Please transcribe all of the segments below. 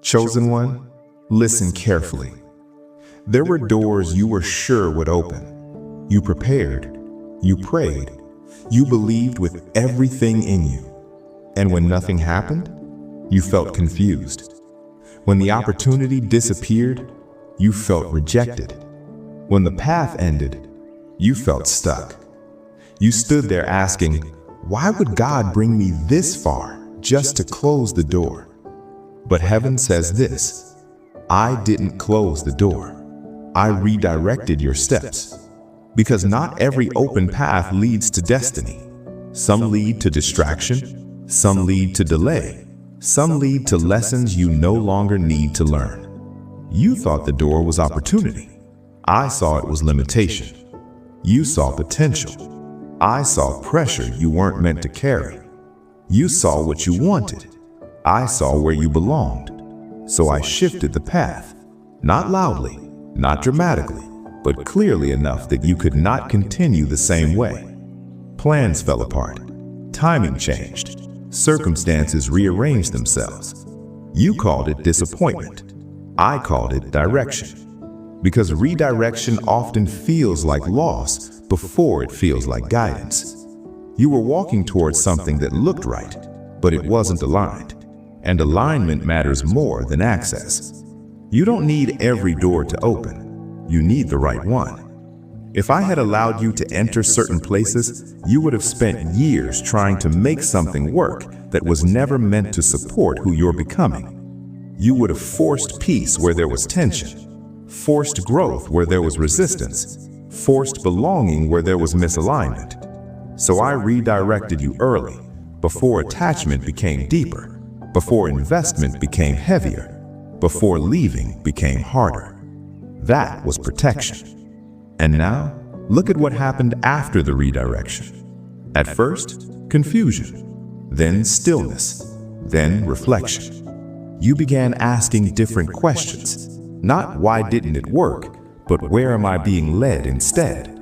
Chosen one, listen carefully. There were doors you were sure would open. You prepared, you prayed, you believed with everything in you. And when nothing happened, you felt confused. When the opportunity disappeared, you felt rejected. When the path ended, you felt stuck. You stood there asking, why would God bring me this far just to close the door? But heaven says this, I didn't close the door. I redirected your steps. Because not every open path leads to destiny. Some lead to distraction, some lead to delay, some lead to lessons you no longer need to learn. You thought the door was opportunity. I saw it was limitation. You saw potential. I saw pressure you weren't meant to carry. You saw what you wanted. I saw where you belonged. So I shifted the path, not loudly, not dramatically, but clearly enough that you could not continue the same way. Plans fell apart. Timing changed. Circumstances rearranged themselves. You called it disappointment. I called it direction. Because redirection often feels like loss before it feels like guidance. You were walking towards something that looked right, but it wasn't aligned. And alignment matters more than access. You don't need every door to open. You need the right one. If I had allowed you to enter certain places, you would have spent years trying to make something work that was never meant to support who you're becoming. You would have forced peace where there was tension, forced growth where there was resistance, forced belonging where there was misalignment. So I redirected you early, before attachment became deeper, before investment became heavier, before leaving became harder. That was protection. And now, look at what happened after the redirection. At first, confusion, then stillness, then reflection. You began asking different questions. Not why didn't it work, but where am I being led instead?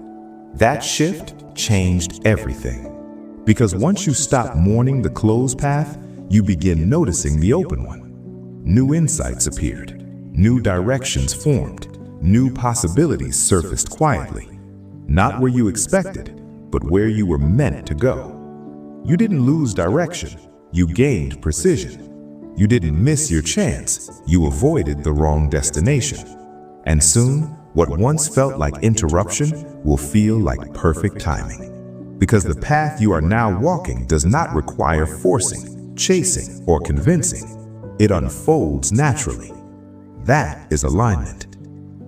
That shift changed everything. Because once you stop mourning the closed path, you begin noticing the open one. New insights appeared, new directions formed, new possibilities surfaced quietly. Not where you expected, but where you were meant to go. You didn't lose direction, you gained precision. You didn't miss your chance, you avoided the wrong destination. And soon, what once felt like interruption will feel like perfect timing. Because the path you are now walking does not require forcing, chasing, or convincing. It unfolds naturally. That is alignment.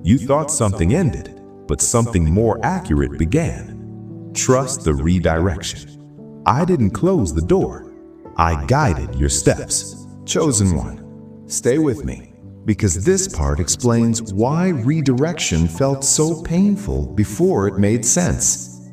You thought something ended, but something more accurate began. Trust the redirection. I didn't close the door. I guided your steps. Chosen one, stay with me, because this part explains why redirection felt so painful before it made sense.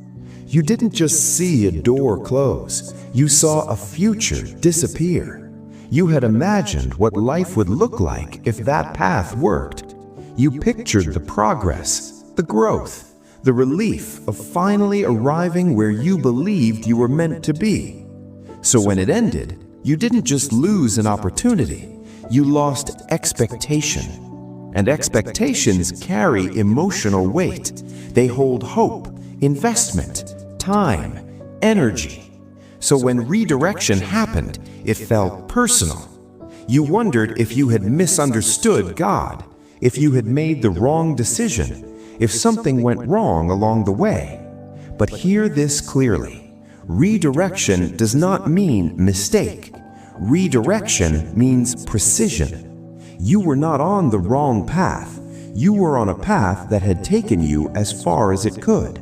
You didn't just see a door close. You saw a future disappear. You had imagined what life would look like if that path worked. You pictured the progress, the growth, the relief of finally arriving where you believed you were meant to be. So when it ended, you didn't just lose an opportunity, you lost expectation. And expectations carry emotional weight. They hold hope, investment, time, energy. So when redirection happened, it felt personal. You wondered if you had misunderstood God, if you had made the wrong decision, if something went wrong along the way. But hear this clearly. Redirection does not mean mistake. Redirection means precision. You were not on the wrong path. You were on a path that had taken you as far as it could.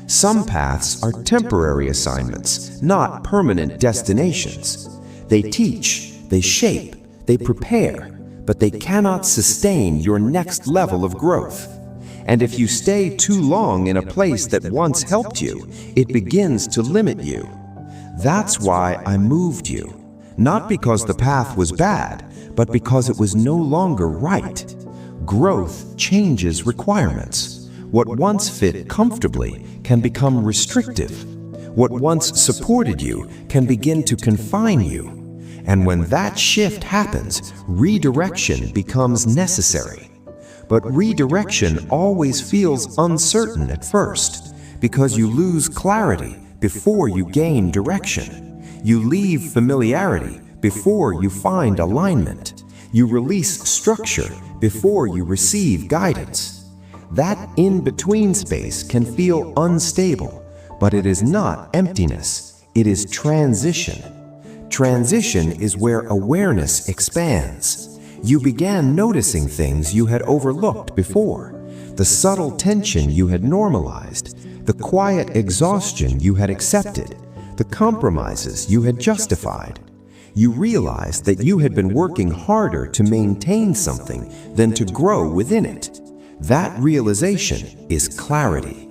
Some paths are temporary assignments, not permanent destinations. They teach, they shape, they prepare, but they cannot sustain your next level of growth. And if you stay too long in a place that once helped you, it begins to limit you. That's why I moved you. Not because the path was bad, but because it was no longer right. Growth changes requirements. What once fit comfortably can become restrictive. What once supported you can begin to confine you. And when that shift happens, redirection becomes necessary. But redirection always feels uncertain at first, because you lose clarity before you gain direction. You leave familiarity before you find alignment. You release structure before you receive guidance. That in-between space can feel unstable, but it is not emptiness, it is transition. Transition is where awareness expands. You began noticing things you had overlooked before, the subtle tension you had normalized, the quiet exhaustion you had accepted, the compromises you had justified. You realized that you had been working harder to maintain something than to grow within it. That realization is clarity.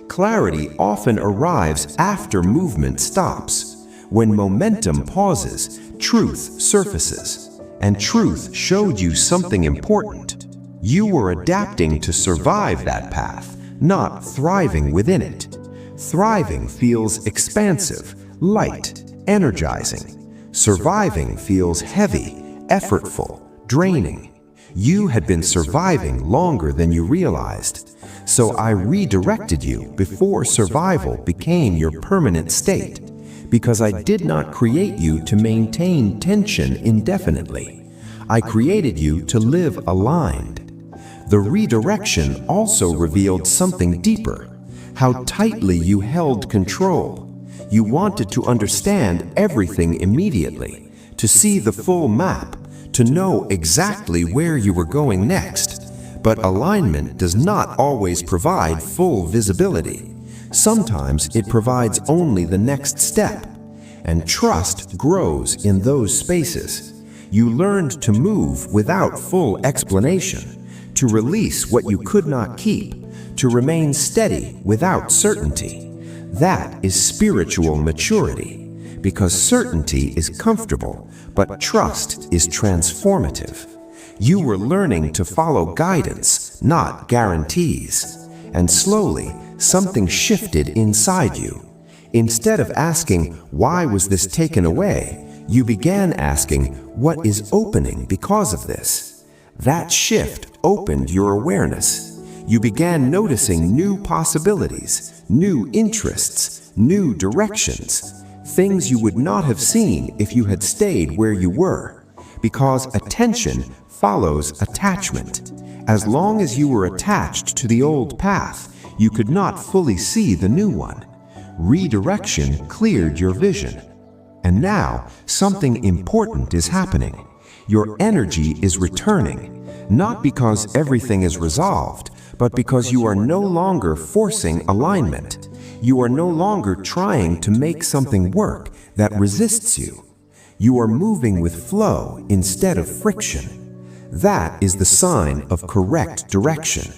Clarity often arrives after movement stops. When momentum pauses, truth surfaces. And truth showed you something important. You were adapting to survive that path, not thriving within it. Thriving feels expansive, light, energizing. Surviving feels heavy, effortful, draining. You had been surviving longer than you realized. So I redirected you before survival became your permanent state, because I did not create you to maintain tension indefinitely. I created you to live aligned. The redirection also revealed something deeper, how tightly you held control. You wanted to understand everything immediately, to see the full map, to know exactly where you were going next. But alignment does not always provide full visibility. Sometimes it provides only the next step. And trust grows in those spaces. You learned to move without full explanation, to release what you could not keep, to remain steady without certainty. That is spiritual maturity, because certainty is comfortable, but trust is transformative. You were learning to follow guidance, not guarantees. And slowly, something shifted inside you. Instead of asking, "Why was this taken away?" you began asking, "What is opening because of this?" That shift opened your awareness. You began noticing new possibilities, new interests, new directions, things you would not have seen if you had stayed where you were, because attention follows attachment. As long as you were attached to the old path, you could not fully see the new one. Redirection cleared your vision. And now, something important is happening. Your energy is returning, not because everything is resolved, but because you are no longer forcing alignment. You are no longer trying to make something work that resists you. You are moving with flow instead of friction. That is the sign of correct direction.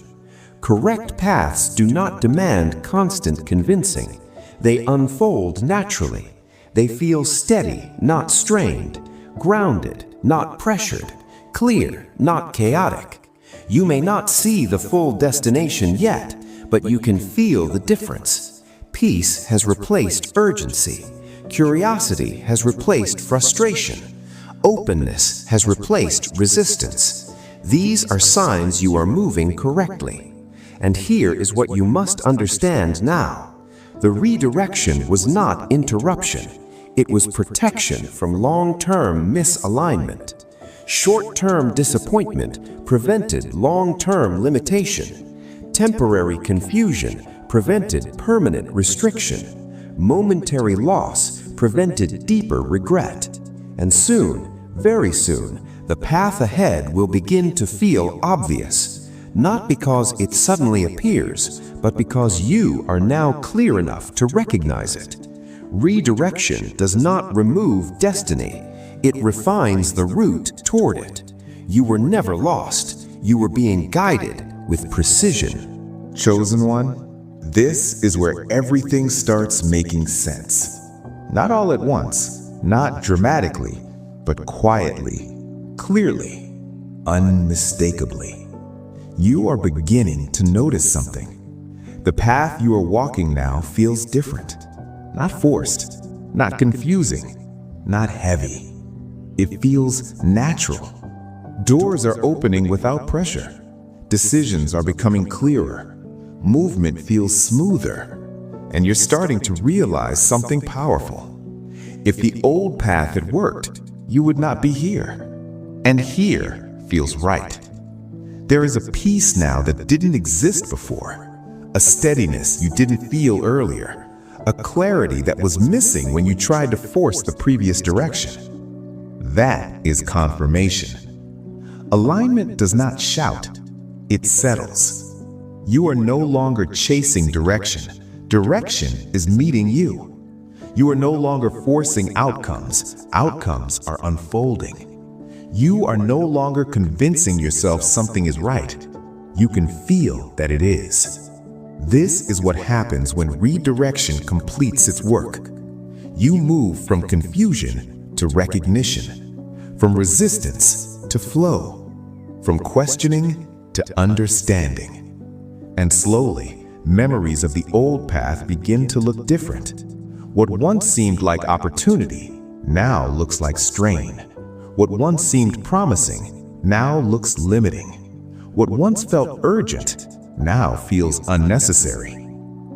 Correct paths do not demand constant convincing. They unfold naturally. They feel steady, not strained, grounded, not pressured, clear, not chaotic. You may not see the full destination yet, but you can feel the difference. Peace has replaced urgency. Curiosity has replaced frustration. Openness has replaced resistance. These are signs you are moving correctly. And here is what you must understand now. The redirection was not interruption. It was protection from long-term misalignment. Short-term disappointment prevented long-term limitation. Temporary confusion prevented permanent restriction. Momentary loss prevented deeper regret. And soon, very soon, the path ahead will begin to feel obvious, not because it suddenly appears, but because you are now clear enough to recognize it. Redirection does not remove destiny. It refines the route toward it. You were never lost. You were being guided with precision. Chosen one, this is where everything starts making sense. Not all at once, not dramatically, but quietly, clearly, unmistakably. You are beginning to notice something. The path you are walking now feels different. Not forced, not confusing, not heavy. It feels natural. Doors are opening without pressure. Decisions are becoming clearer. Movement feels smoother. And you're starting to realize something powerful. If the old path had worked, you would not be here. And here feels right. There is a peace now that didn't exist before. A steadiness you didn't feel earlier. A clarity that was missing when you tried to force the previous direction. That is confirmation. Alignment does not shout, it settles. You are no longer chasing direction. Direction is meeting you. You are no longer forcing outcomes. Outcomes are unfolding. You are no longer convincing yourself something is right. You can feel that it is. This is what happens when redirection completes its work. You move from confusion to recognition, from resistance to flow, from questioning to understanding. And slowly, memories of the old path begin to look different. What once seemed like opportunity now looks like strain. What once seemed promising now looks limiting. What once felt urgent now feels unnecessary.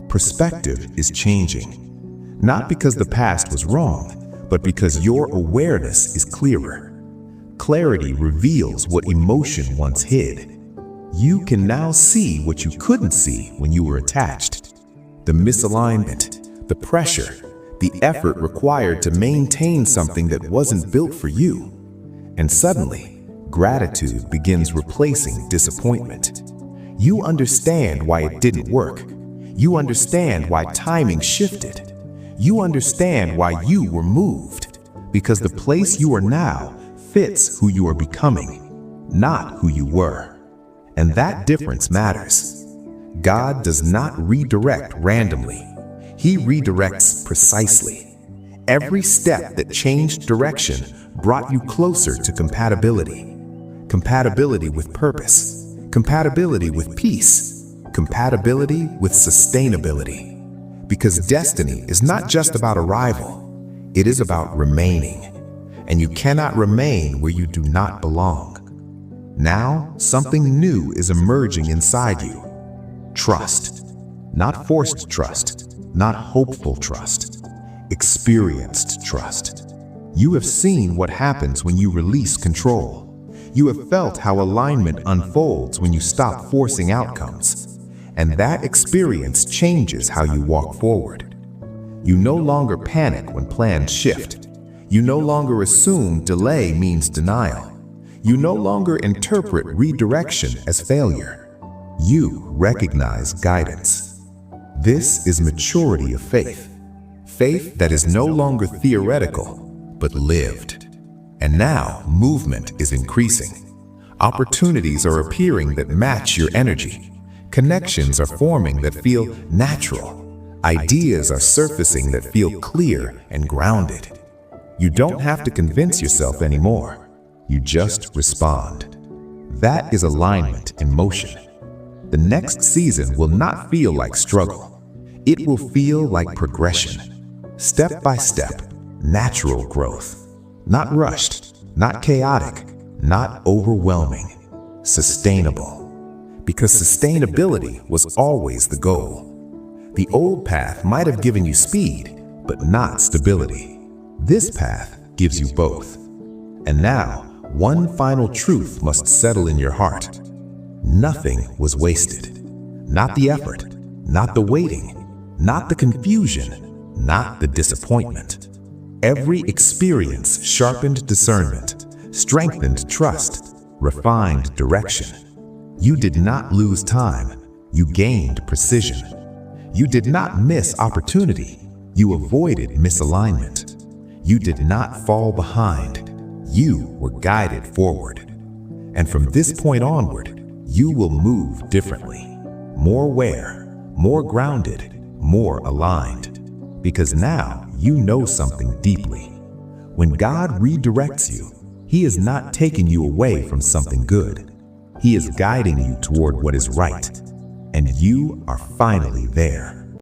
Perspective is changing, not because the past was wrong, but because your awareness is clearer. Clarity reveals what emotion once hid. You can now see what you couldn't see when you were attached. The misalignment, the pressure, the effort required to maintain something that wasn't built for you. And suddenly, gratitude begins replacing disappointment. You understand why it didn't work. You understand why timing shifted. You understand why you were moved. Because the place you are now fits who you are becoming, not who you were. And that difference matters. God does not redirect randomly. He redirects precisely. Every step that changed direction brought you closer to compatibility. Compatibility with purpose. Compatibility with peace. Compatibility with sustainability. Because destiny is not just about arrival. It is about remaining. And you cannot remain where you do not belong. Now, something new is emerging inside you. Trust. Not forced trust. Not hopeful trust. Experienced trust. You have seen what happens when you release control. You have felt how alignment unfolds when you stop forcing outcomes. And that experience changes how you walk forward. You no longer panic when plans shift. You no longer assume delay means denial. You no longer interpret redirection as failure. You recognize guidance. This is maturity of faith. Faith that is no longer theoretical, but lived. And now movement is increasing. Opportunities are appearing that match your energy. Connections are forming that feel natural. Ideas are surfacing that feel clear and grounded. You don't have to convince yourself anymore. You just respond. That is alignment in motion. The next season will not feel like struggle. It will feel like progression. Step by step, natural growth. Not rushed, not chaotic, not overwhelming. Sustainable. Because sustainability was always the goal. The old path might have given you speed, but not stability. This path gives you both. And now, one final truth must settle in your heart. Nothing was wasted. Not the effort, not the waiting, not the confusion, not the disappointment. Every experience sharpened discernment, strengthened trust, refined direction. You did not lose time, you gained precision. You did not miss opportunity, you avoided misalignment. You did not fall behind, you were guided forward. And from this point onward, you will move differently, more aware, more grounded, more aligned. Because now you know something deeply. When God redirects you, He is not taking you away from something good. He is guiding you toward what is right. And you are finally there.